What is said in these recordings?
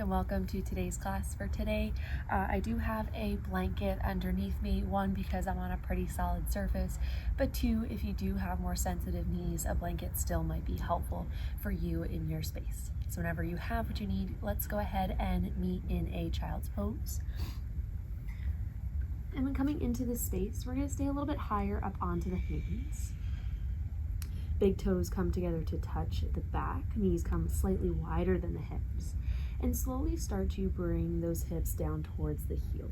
and welcome to today's class. For today, I do have a blanket underneath me, one because I'm on a pretty solid surface, but two, if you do have more sensitive knees, a blanket still might be helpful for you in your space. So whenever you have what you need, let's go ahead and meet in a child's pose. And when coming into this space, we're going to stay a little bit higher up onto the hands. Big toes come together to touch the back, knees come slightly wider than the hips, and slowly start to bring those hips down towards the heels.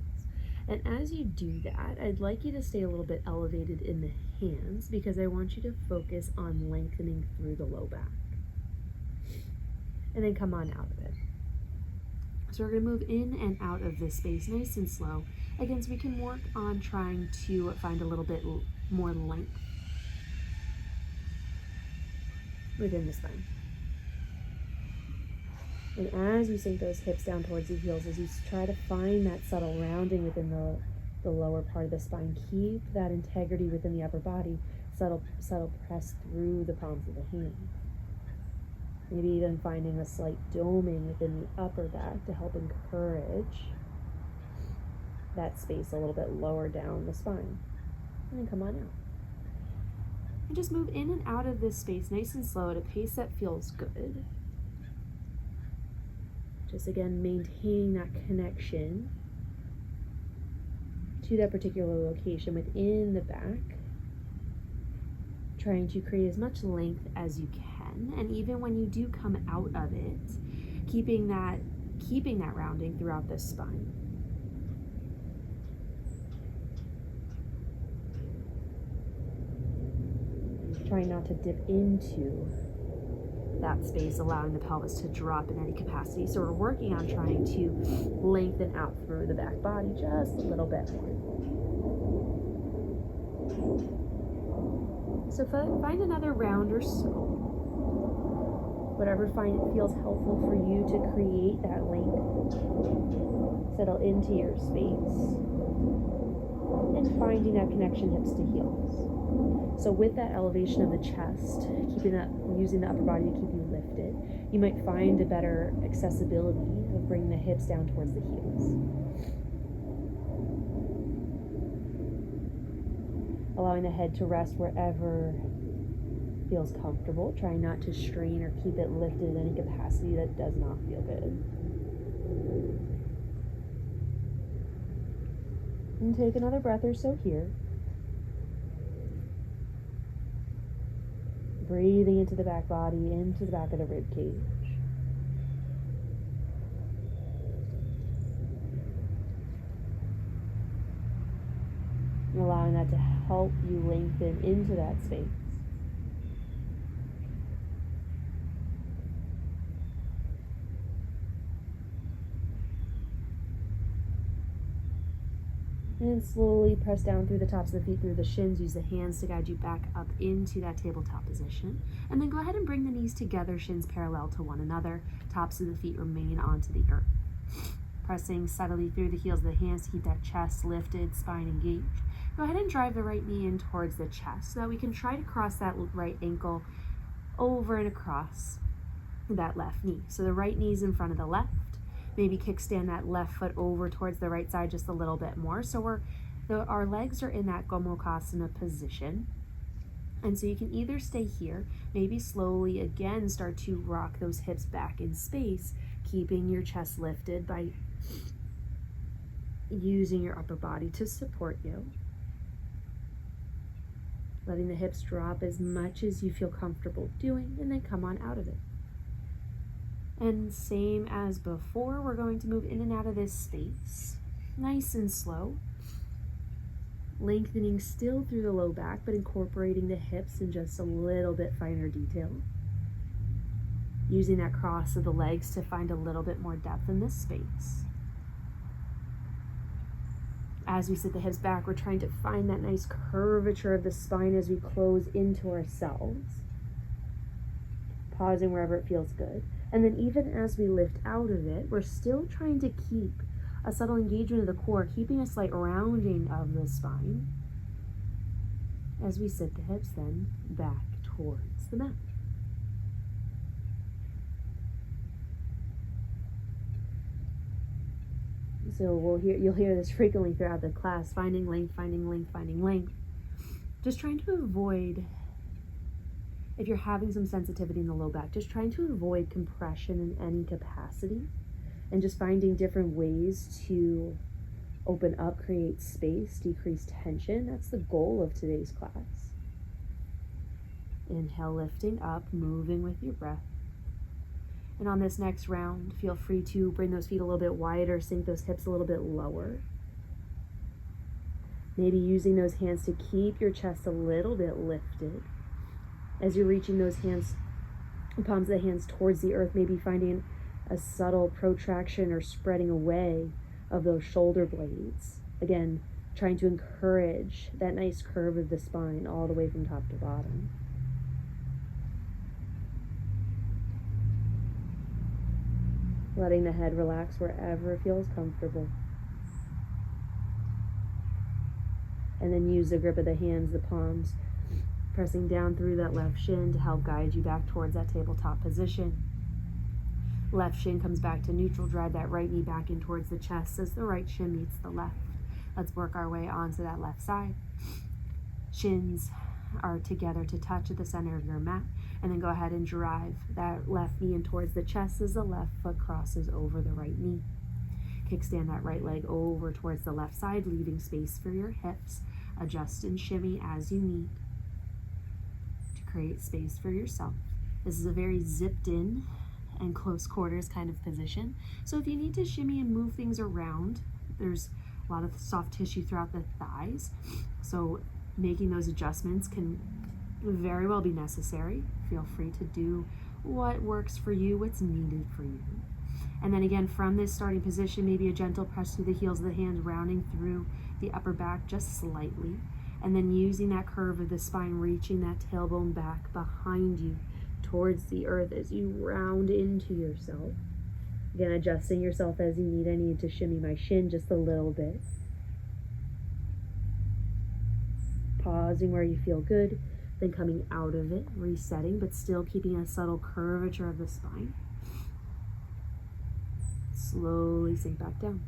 And as you do that, I'd like you to stay a little bit elevated in the hands because I want you to focus on lengthening through the low back. And then come on out of it. So we're going to move in and out of this space nice and slow. Again, so we can work on trying to find a little bit more length within the spine. And as you sink those hips down towards the heels, as you try to find that subtle rounding within the lower part of the spine, keep that integrity within the upper body, subtle press through the palms of the hands. Maybe even finding a slight doming within the upper back to help encourage that space a little bit lower down the spine. And then come on out. And just move in and out of this space nice and slow at a pace that feels good. Just again, maintaining that connection to that particular location within the back. Trying to create as much length as you can. And even when you do come out of it, keeping that rounding throughout the spine. Trying not to dip into that space, allowing the pelvis to drop in any capacity. So we're working on trying to lengthen out through the back body just a little bit more. So find another round or so. Whatever feels helpful for you to create that length. Settle into your space. And finding that connection hips to heels. So with that elevation of the chest, using the upper body to keep you lifted, you might find a better accessibility of bringing the hips down towards the heels. Allowing the head to rest wherever feels comfortable. Try not to strain or keep it lifted in any capacity that does not feel good. And take another breath or so here. Breathing into the back body, into the back of the rib cage. And allowing that to help you lengthen into that space. And slowly press down through the tops of the feet, through the shins. Use the hands to guide you back up into that tabletop position. And then go ahead and bring the knees together, shins parallel to one another. Tops of the feet remain onto the earth. Pressing subtly through the heels of the hands to keep that chest lifted, spine engaged. Go ahead and drive the right knee in towards the chest so that we can try to cross that right ankle over and across that left knee. So the right knee is in front of the left. Maybe kickstand that left foot over towards the right side just a little bit more. So our legs are in that Gomukhasana position. And so you can either stay here, maybe slowly again start to rock those hips back in space, keeping your chest lifted by using your upper body to support you. Letting the hips drop as much as you feel comfortable doing, and then come on out of it. And same as before, we're going to move in and out of this space, nice and slow. Lengthening still through the low back, but incorporating the hips in just a little bit finer detail. Using that cross of the legs to find a little bit more depth in this space. As we sit the hips back, we're trying to find that nice curvature of the spine as we close into ourselves. Pausing wherever it feels good. And then even as we lift out of it, we're still trying to keep a subtle engagement of the core, keeping a slight rounding of the spine. As we sit the hips then back towards the mat. So you'll hear this frequently throughout the class, finding length, finding length, finding length. Just trying to avoid, if you're having some sensitivity in the low back, just trying to avoid compression in any capacity, and just finding different ways to open up, create space, decrease tension. That's the goal of today's class. Inhale, lifting up, moving with your breath. And on this next round, feel free to bring those feet a little bit wider, sink those hips a little bit lower. Maybe using those hands to keep your chest a little bit lifted. As you're reaching those hands, palms of the hands towards the earth, maybe finding a subtle protraction or spreading away of those shoulder blades. Again, trying to encourage that nice curve of the spine all the way from top to bottom. Letting the head relax wherever it feels comfortable. And then use the grip of the hands, the palms, pressing down through that left shin to help guide you back towards that tabletop position. Left shin comes back to neutral. Drive that right knee back in towards the chest as the right shin meets the left. Let's work our way onto that left side. Shins are together to touch at the center of your mat. And then go ahead and drive that left knee in towards the chest as the left foot crosses over the right knee. Kickstand that right leg over towards the left side, leaving space for your hips. Adjust and shimmy as you need to create space for yourself. This is a very zipped in and close quarters kind of position. So if you need to shimmy and move things around, there's a lot of soft tissue throughout the thighs. So making those adjustments can very well be necessary. Feel free to do what works for you, what's needed for you. And then again, from this starting position, maybe a gentle press through the heels of the hands, rounding through the upper back just slightly. And then using that curve of the spine, reaching that tailbone back behind you towards the earth as you round into yourself. Again, adjusting yourself as you need. I need to shimmy my shin just a little bit. Pausing where you feel good, then coming out of it, resetting, but still keeping a subtle curvature of the spine. Slowly sink back down.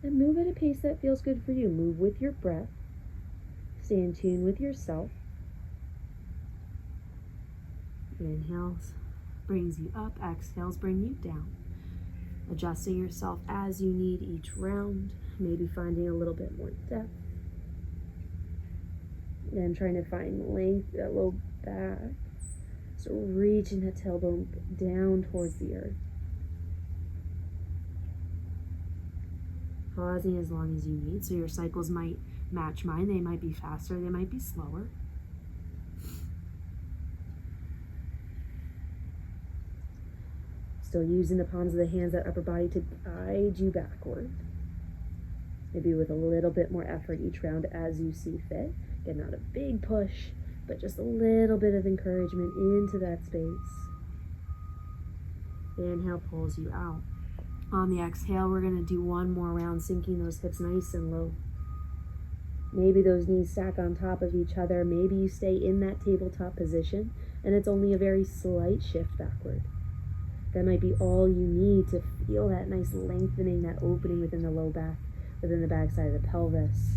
And move at a pace that feels good for you. Move with your breath. Stay in tune with yourself. Inhales brings you up, exhales bring you down. Adjusting yourself as you need each round, maybe finding a little bit more depth. And trying to find length, that low back. So reaching that tailbone down towards the earth. Pausing as long as you need. So your cycles might match mine. They might be faster, they might be slower. Still using the palms of the hands, that upper body to guide you backward. Maybe with a little bit more effort each round as you see fit. Again, not a big push, but just a little bit of encouragement into that space. Inhale pulls you out. On the exhale, we're going to do one more round, sinking those hips nice and low. Maybe those knees stack on top of each other. Maybe you stay in that tabletop position, and it's only a very slight shift backward. That might be all you need to feel that nice lengthening, that opening within the low back, within the backside of the pelvis,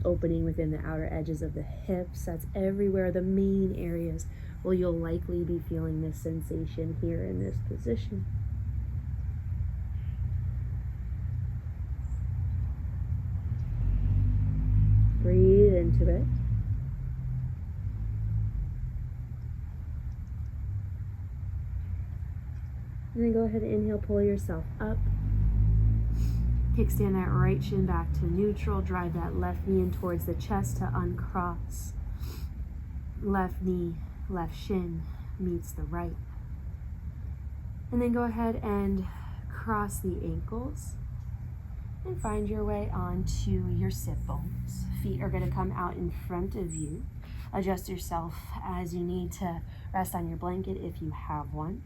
opening within the outer edges of the hips. That's everywhere, the main areas where you'll likely be feeling this sensation here in this position. Breathe into it. And then go ahead and inhale, pull yourself up. Kickstand that right shin back to neutral. Drive that left knee in towards the chest to uncross. Left knee, left shin meets the right. And then go ahead and cross the ankles and find your way onto your sit bones. Feet are going to come out in front of you. Adjust yourself as you need to rest on your blanket if you have one.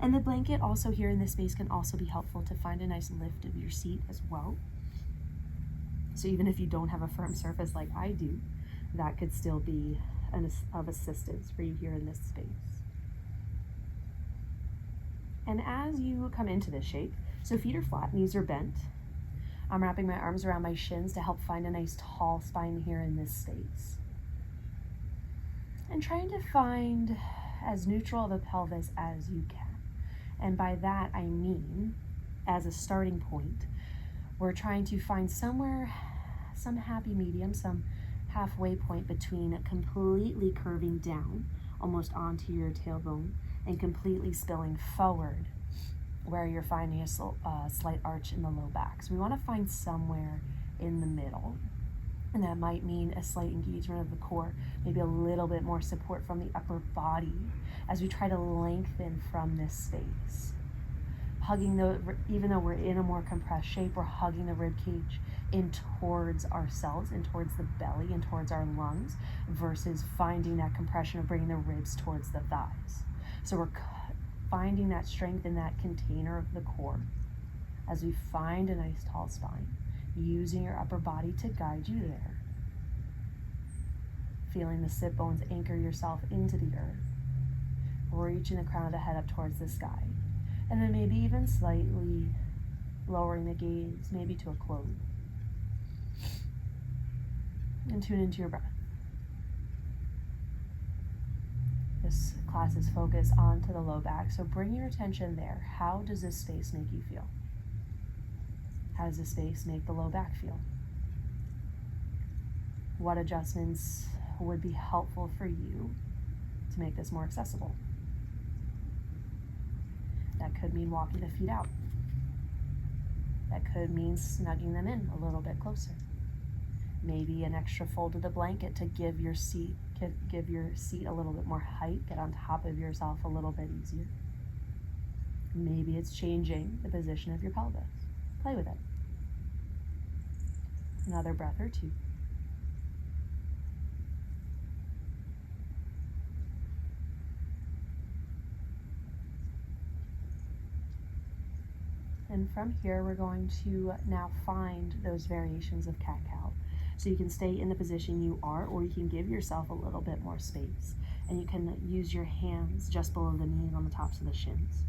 And the blanket also here in this space can also be helpful to find a nice lift of your seat as well. So even if you don't have a firm surface like I do, that could still be of assistance for you here in this space. And as you come into this shape, so feet are flat, knees are bent. I'm wrapping my arms around my shins to help find a nice tall spine here in this space. And trying to find as neutral of a pelvis as you can. And by that I mean, as a starting point, we're trying to find somewhere, some happy medium, some halfway point between completely curving down, almost onto your tailbone, and completely spilling forward, where you're finding a slight arch in the low back. So we want to find somewhere in the middle. And that might mean a slight engagement of the core, maybe a little bit more support from the upper body as we try to lengthen from this space. Hugging even though we're in a more compressed shape, we're hugging the rib cage in towards ourselves and towards the belly and towards our lungs versus finding that compression of bringing the ribs towards the thighs. So we're finding that strength in that container of the core as we find a nice tall spine, using your upper body to guide you there. Feeling the sit bones anchor yourself into the earth, reaching the crown of the head up towards the sky, and then maybe even slightly lowering the gaze, maybe to a close. And tune into your breath. This class is focused onto the low back, so bring your attention there. How does this space make you feel? How does this space make the low back feel? What adjustments would be helpful for you to make this more accessible? That could mean walking the feet out. That could mean snugging them in a little bit closer. Maybe an extra fold of the blanket to give your seat a little bit more height, get on top of yourself a little bit easier. Maybe it's changing the position of your pelvis. Play with it. Another breath or two. And from here, we're going to now find those variations of cat-cow. So you can stay in the position you are, or you can give yourself a little bit more space. And you can use your hands just below the knee and on the tops of the shins.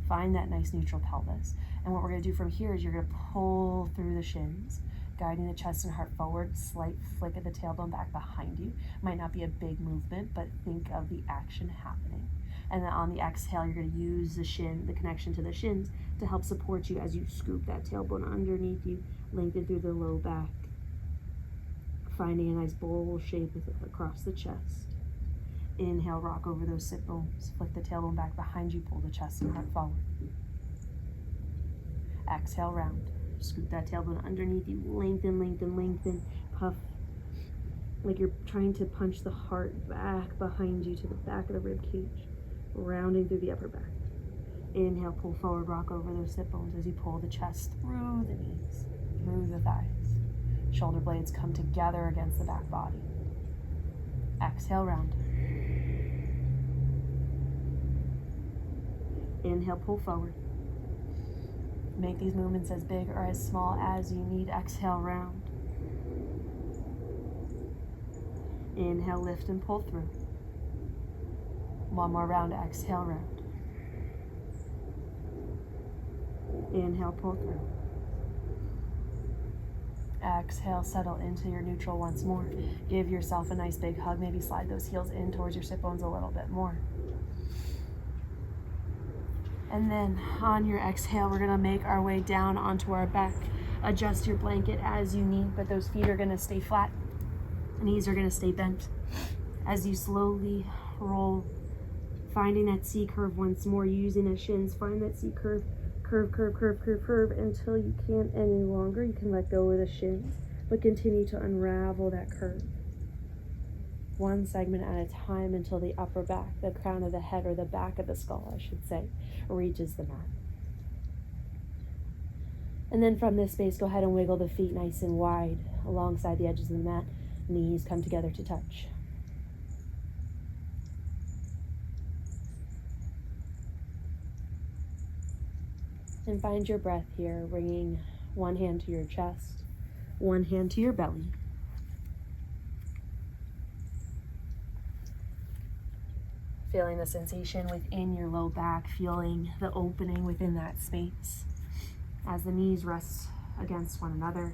Find that nice neutral pelvis. And what we're going to do from here is you're going to pull through the shins, guiding the chest and heart forward, slight flick of the tailbone back behind you. Might not be a big movement, but think of the action happening. And then on the exhale, you're going to use the connection to the shins to help support you as you scoop that tailbone underneath you, lengthen through the low back, finding a nice bowl shape across the chest. Inhale, rock over those sit bones, flick the tailbone back behind you, pull the chest and heart forward. Exhale, round. Scoop that tailbone underneath you, lengthen, lengthen, lengthen, puff, like you're trying to punch the heart back behind you to the back of the rib cage, rounding through the upper back. Inhale, pull forward, rock over those sit bones as you pull the chest through the knees, through the thighs. Shoulder blades come together against the back body. Exhale, round. Inhale, pull forward. Make these movements as big or as small as you need. Exhale, round. Inhale, lift and pull through. One more round, exhale, round. Inhale, pull through. Exhale, settle into your neutral once more. Give yourself a nice big hug. Maybe slide those heels in towards your sit bones a little bit more. And then on your exhale, we're gonna make our way down onto our back. Adjust your blanket as you need, but those feet are gonna stay flat. Knees are gonna stay bent. As you slowly roll, finding that C curve once more, using the shins, find that C curve. Curve, curve, curve, curve, curve until you can't any longer. You can let go of the shins, but continue to unravel that curve. One segment at a time until the upper back, the crown of the head, or the back of the skull, I should say, reaches the mat. And then from this space, go ahead and wiggle the feet nice and wide alongside the edges of the mat. Knees come together to touch. And find your breath here, bringing one hand to your chest, one hand to your belly. Feeling the sensation within your low back, feeling the opening within that space as the knees rest against one another.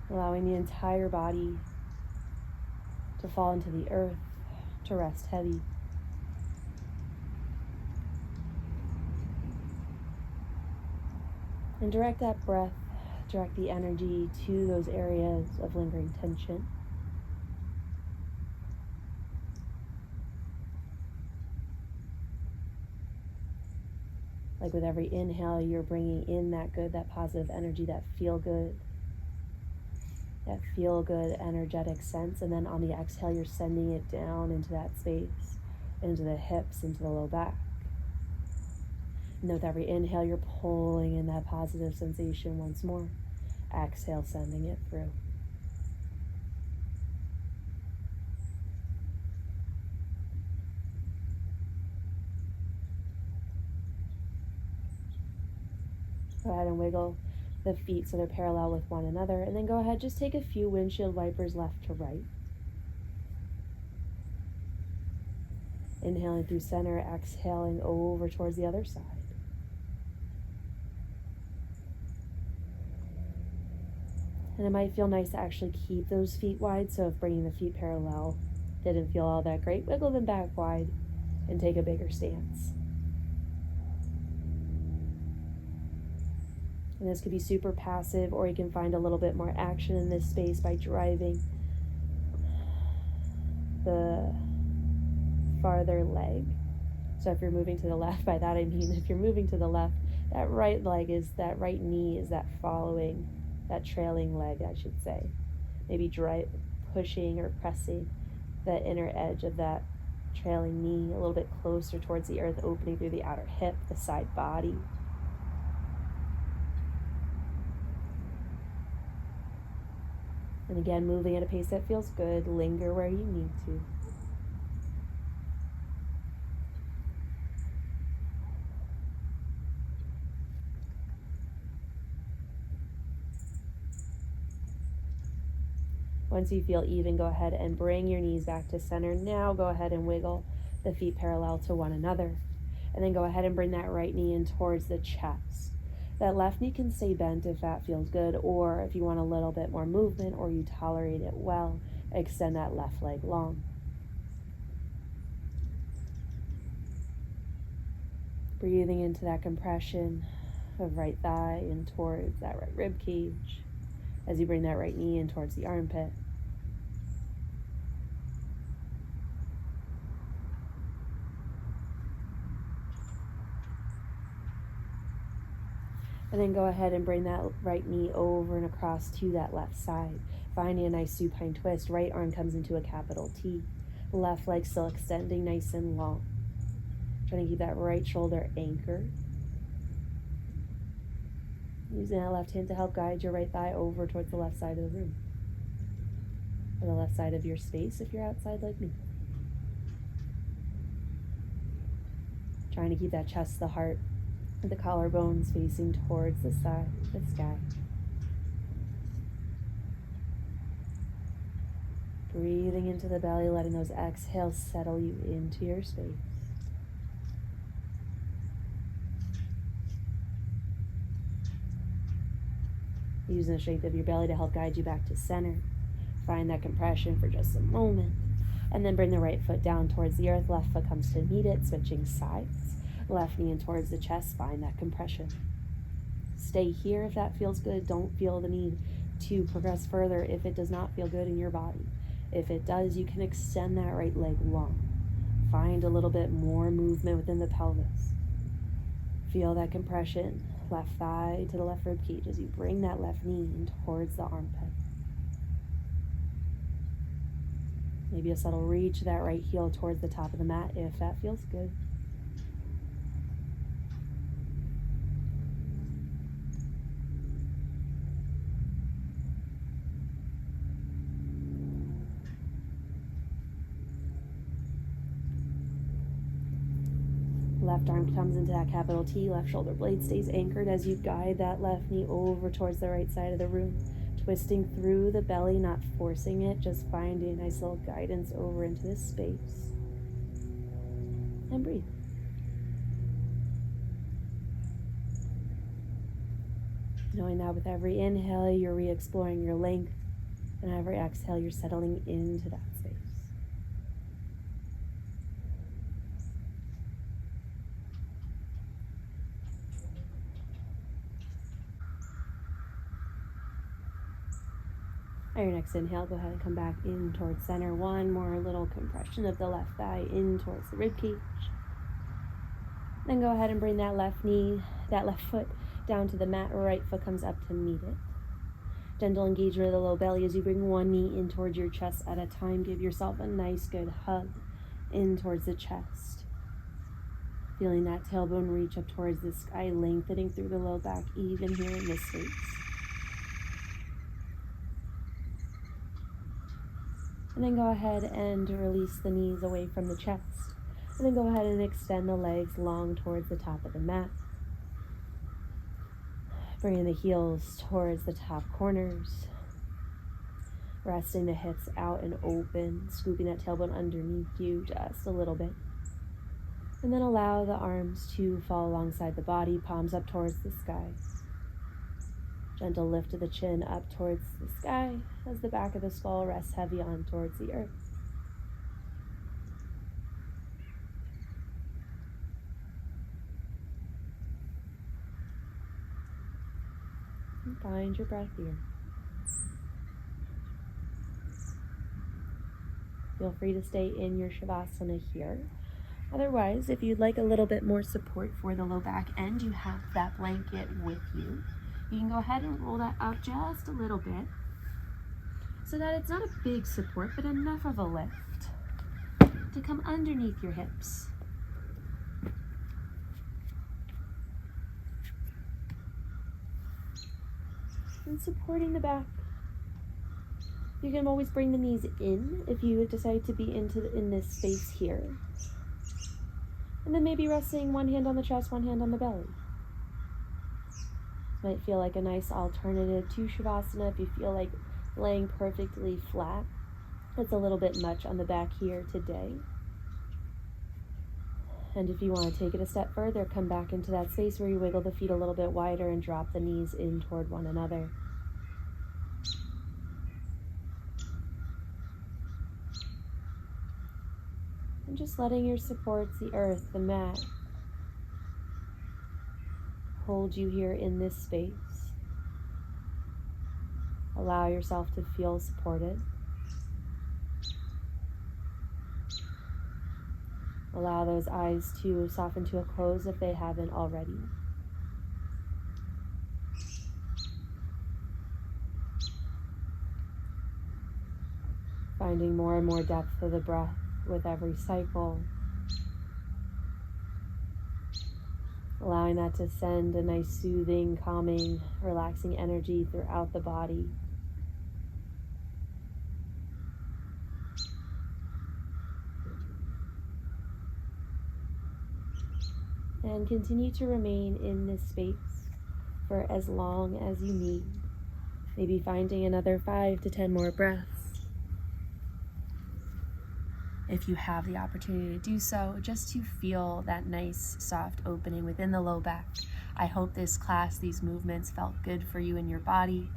Allowing the entire body to fall into the earth, to rest heavy. And direct that breath, direct the energy to those areas of lingering tension. Like with every inhale, you're bringing in that good, that positive energy, that feel good energetic sense. And then on the exhale, you're sending it down into that space, into the hips, into the low back. And with every inhale, you're pulling in that positive sensation once more. Exhale, sending it through. Go ahead and wiggle the feet so they're parallel with one another. And then go ahead, just take a few windshield wipers left to right. Inhaling through center, exhaling over towards the other side. And it might feel nice to actually keep those feet wide. So if bringing the feet parallel didn't feel all that great, wiggle them back wide and take a bigger stance. And this could be super passive, or you can find a little bit more action in this space by driving the farther leg. So if you're moving to the left, by that I mean if you're moving to the left, that right knee is that following, that trailing leg, I should say. Maybe pushing or pressing the inner edge of that trailing knee a little bit closer towards the earth, opening through the outer hip, the side body. And again, moving at a pace that feels good. Linger where you need to. Once you feel even, go ahead and bring your knees back to center. Now go ahead and wiggle the feet parallel to one another. And then go ahead and bring that right knee in towards the chest. That left knee can stay bent if that feels good, or if you want a little bit more movement or you tolerate it well, extend that left leg long. Breathing into that compression of right thigh and towards that right rib cage as you bring that right knee in towards the armpit. And then go ahead and bring that right knee over and across to that left side. Finding a nice supine twist. Right arm comes into a capital T. Left leg still extending nice and long. Trying to keep that right shoulder anchored. Using that left hand to help guide your right thigh over towards the left side of the room. Or the left side of your space if you're outside like me. Trying to keep that chest, the heart, the collarbones facing towards the sky. Breathing into the belly, letting those exhales settle you into your space. Using the strength of your belly to help guide you back to center. Find that compression for just a moment. And then bring the right foot down towards the earth. Left foot comes to meet it, switching sides. Left knee in towards the chest, find that compression. Stay here if that feels good. Don't feel the need to progress further if it does not feel good in your body. If it does, you can extend that right leg long. Find a little bit more movement within the pelvis. Feel that compression, left thigh to the left rib cage as you bring that left knee in towards the armpit. Maybe a subtle reach that right heel towards the top of the mat if that feels good. Left arm comes into that capital T, left shoulder blade stays anchored as you guide that left knee over towards the right side of the room, twisting through the belly, not forcing it, just finding a nice little guidance over into this space. And breathe. Knowing that with every inhale, you're re-exploring your length, and every exhale, you're settling into that space. On your next inhale, go ahead and come back in towards center. One more little compression of the left thigh in towards the rib cage. Then go ahead and bring that left knee, that left foot down to the mat. Right foot comes up to meet it. Gentle engagement of the low belly as you bring one knee in towards your chest at a time. Give yourself a nice good hug in towards the chest. Feeling that tailbone reach up towards the sky, lengthening through the low back, even here in this space. And then go ahead and release the knees away from the chest. And then go ahead and extend the legs long towards the top of the mat. Bringing the heels towards the top corners. Resting the hips out and open, scooping that tailbone underneath you just a little bit. And then allow the arms to fall alongside the body, palms up towards the sky. Gentle lift of the chin up towards the sky as the back of the skull rests heavy on towards the earth. And find your breath here. Feel free to stay in your Shavasana here. Otherwise, if you'd like a little bit more support for the low back end, you have that blanket with you. You can go ahead and roll that up just a little bit so that it's not a big support, but enough of a lift to come underneath your hips. And supporting the back. You can always bring the knees in if you decide to be in this space here. And then maybe resting one hand on the chest, one hand on the belly. Might feel like a nice alternative to Shavasana if you feel like laying perfectly flat. It's a little bit much on the back here today. And if you want to take it a step further, come back into that space where you wiggle the feet a little bit wider and drop the knees in toward one another. And just letting your supports, the earth, the mat, hold you here in this space. Allow yourself to feel supported. Allow those eyes to soften to a close if they haven't already. Finding more and more depth of the breath with every cycle. Allowing that to send a nice soothing, calming, relaxing energy throughout the body. And continue to remain in this space for as long as you need. Maybe finding another 5 to 10 more breaths. If you have the opportunity to do so, just to feel that nice soft opening within the low back. I hope this class, these movements felt good for you in your body.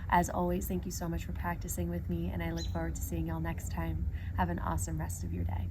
As always, thank you so much for practicing with me, and I look forward to seeing y'all next time. Have an awesome rest of your day.